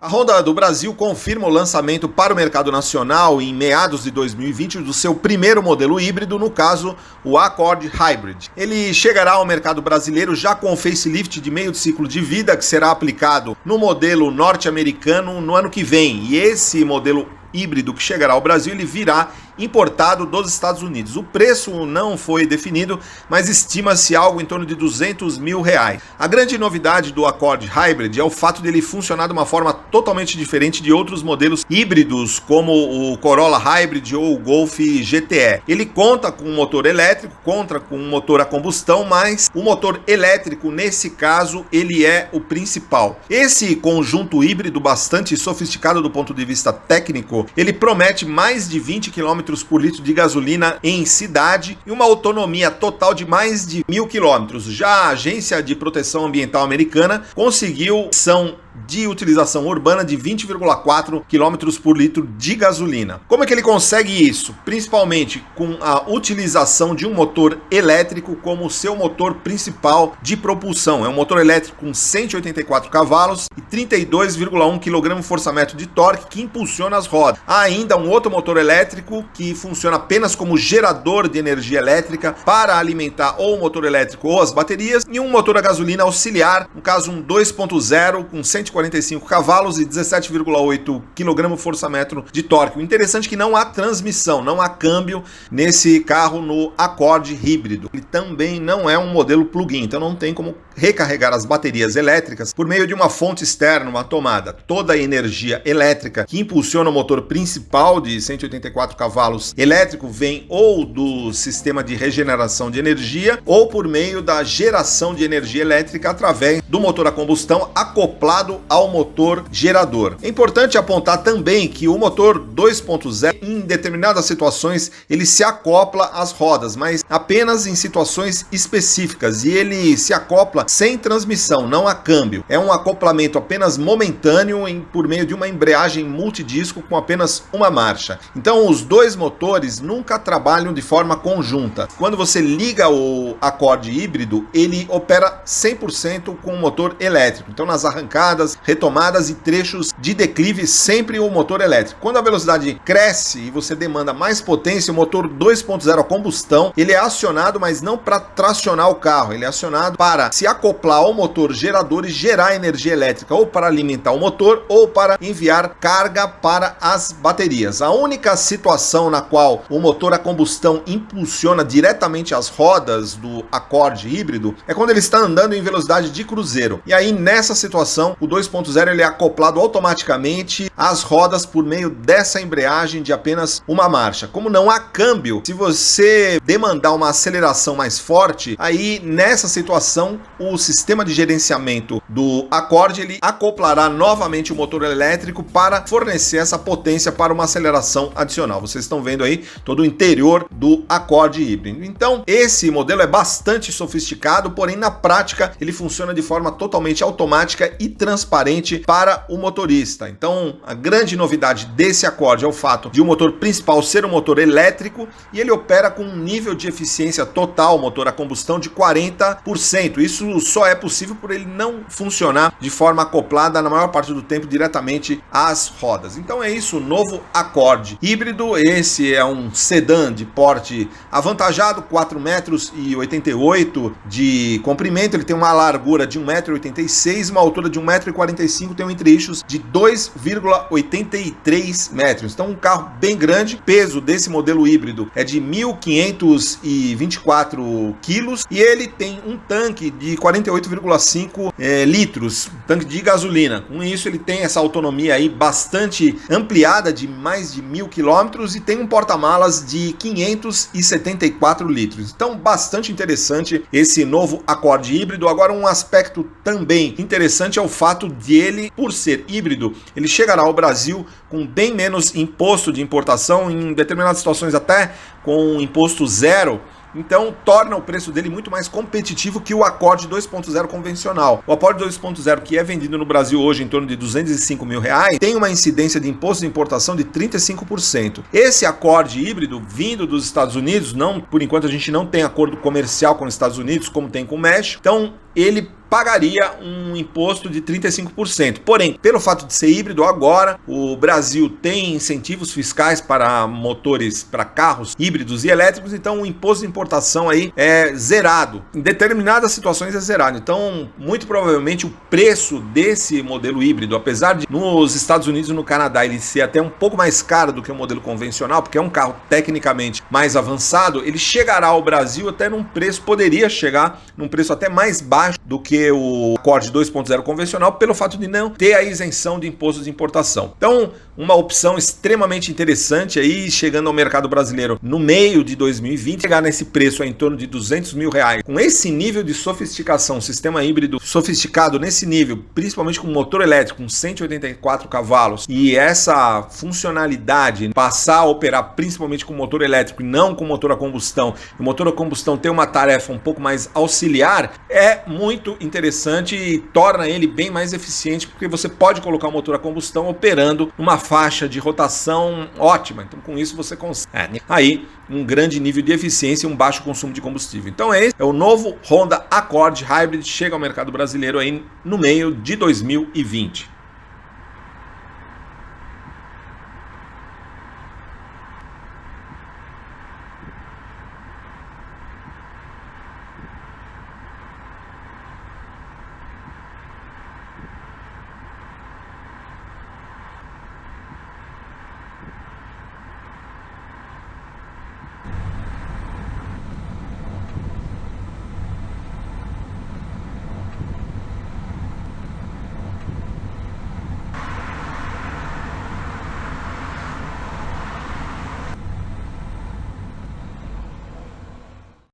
A Honda do Brasil confirma o lançamento para o mercado nacional em meados de 2020 do seu primeiro modelo híbrido, no caso o Accord Hybrid. Ele chegará ao mercado brasileiro já com o facelift de meio de ciclo de vida, que será aplicado no modelo norte-americano no ano que vem. E esse modelo híbrido que chegará ao Brasil, ele virá importado dos Estados Unidos. O preço não foi definido, mas estima-se algo em torno de R$200 mil. A grande novidade do Accord Hybrid é o fato dele funcionar de uma forma totalmente diferente de outros modelos híbridos, como o Corolla Hybrid ou o Golf GTE. Ele conta com um motor elétrico, conta com um motor a combustão, mas o motor elétrico, nesse caso, ele é o principal. Esse conjunto híbrido bastante sofisticado do ponto de vista técnico, ele promete mais de 20 km por litro de gasolina em cidade e uma autonomia total de mais de 1.000 km. Já a Agência de Proteção Ambiental americana conseguiu de utilização urbana de 20,4 km por litro de gasolina. Como é que ele consegue isso? Principalmente com a utilização de um motor elétrico como seu motor principal de propulsão. É um motor elétrico com 184 cavalos e 32,1 kgfm de torque que impulsiona as rodas. Há ainda um outro motor elétrico que funciona apenas como gerador de energia elétrica para alimentar ou o motor elétrico ou as baterias, e um motor a gasolina auxiliar, no caso um 2.0 com 145 cavalos e 17,8 kgfm de torque. O interessante é que não há transmissão, não há câmbio nesse carro no Accord híbrido. Ele também não é um modelo plug-in, então não tem como recarregar as baterias elétricas por meio de uma fonte externa, uma tomada. Toda a energia elétrica que impulsiona o motor principal de 184 cavalos elétrico vem ou do sistema de regeneração de energia ou por meio da geração de energia elétrica através do motor a combustão acoplado ao motor gerador. É importante apontar também que o motor 2.0, em determinadas situações, ele se acopla às rodas, mas apenas em situações específicas, e ele se acopla sem transmissão, não há câmbio. É um acoplamento apenas momentâneo por meio de uma embreagem multidisco com apenas uma marcha. Então os dois motores nunca trabalham de forma conjunta. Quando você liga o Accord híbrido, ele opera 100% com o motor elétrico. Então nas arrancadas, retomadas e trechos de declive, sempre o motor elétrico. Quando a velocidade cresce e você demanda mais potência, o motor 2.0 a combustão, ele é acionado, mas não para tracionar o carro, ele é acionado para se acoplar ao motor gerador e gerar energia elétrica, ou para alimentar o motor, ou para enviar carga para as baterias. A única situação na qual o motor a combustão impulsiona diretamente as rodas do Accord híbrido é quando ele está andando em velocidade de cruzeiro. E aí, nessa situação, o 2.0 ele é acoplado automaticamente às rodas por meio dessa embreagem de apenas uma marcha. Como não há câmbio, se você demandar uma aceleração mais forte, aí nessa situação o sistema de gerenciamento do Accord ele acoplará novamente o motor elétrico para fornecer essa potência para uma aceleração adicional. Vocês estão vendo aí todo o interior do Accord híbrido. Então esse modelo é bastante sofisticado, porém na prática ele funciona de forma totalmente automática e transparente para o motorista. Então a grande novidade desse Accord é o fato de o motor principal ser um motor elétrico e ele opera com um nível de eficiência total, motor a combustão, de 40%. Isso só é possível por ele não funcionar de forma acoplada na maior parte do tempo diretamente às rodas. Então é isso, o novo Accord híbrido. Esse é um sedã de porte avantajado, 4,88 m de comprimento, ele tem uma largura de 1,86 m, uma altura de 1,45 m, tem um entre-eixos de 2,83 metros. Então um carro bem grande. Peso desse modelo híbrido é de 1.524 quilos e ele tem um tanque de 48,5 litros, tanque de gasolina. Com isso ele tem essa autonomia aí bastante ampliada de mais de 1.000 quilômetros e tem um porta-malas de 574 litros. Então bastante interessante esse novo Accord híbrido. Agora um aspecto também interessante é o fato de ele, por ser híbrido, ele chegará ao Brasil com bem menos imposto de importação, em determinadas situações até com imposto zero. Então torna o preço dele muito mais competitivo que o Accord 2.0 convencional. O Accord 2.0, que é vendido no Brasil hoje em torno de R$205 mil, tem uma incidência de imposto de importação de 35%. Esse Accord híbrido vindo dos Estados Unidos, não, por enquanto a gente não tem acordo comercial com os Estados Unidos como tem com o México, então ele pagaria um imposto de 35%. Porém, pelo fato de ser híbrido, agora o Brasil tem incentivos fiscais para motores, para carros híbridos e elétricos, então o imposto de importação aí é zerado. Em determinadas situações é zerado. Então, muito provavelmente o preço desse modelo híbrido, apesar de nos Estados Unidos e no Canadá ele ser até um pouco mais caro do que o modelo convencional, porque é um carro tecnicamente mais avançado, ele chegará ao Brasil até num preço, poderia chegar num preço até mais baixo do que o Accord 2.0 convencional, pelo fato de não ter a isenção de imposto de importação. Então, uma opção extremamente interessante aí, chegando ao mercado brasileiro no meio de 2020, chegar nesse preço aí, em torno de R$200 mil. Com esse nível de sofisticação, sistema híbrido sofisticado nesse nível, principalmente com motor elétrico, com 184 cavalos, e essa funcionalidade, passar a operar principalmente com motor elétrico e não com motor a combustão, e o motor a combustão tem uma tarefa um pouco mais auxiliar, é muito interessante e torna ele bem mais eficiente, porque você pode colocar o motor a combustão operando numa faixa de rotação ótima. Então, com isso você consegue aí um grande nível de eficiência e um baixo consumo de combustível. Então esse é o novo Honda Accord Hybrid, chega ao mercado brasileiro aí no meio de 2020.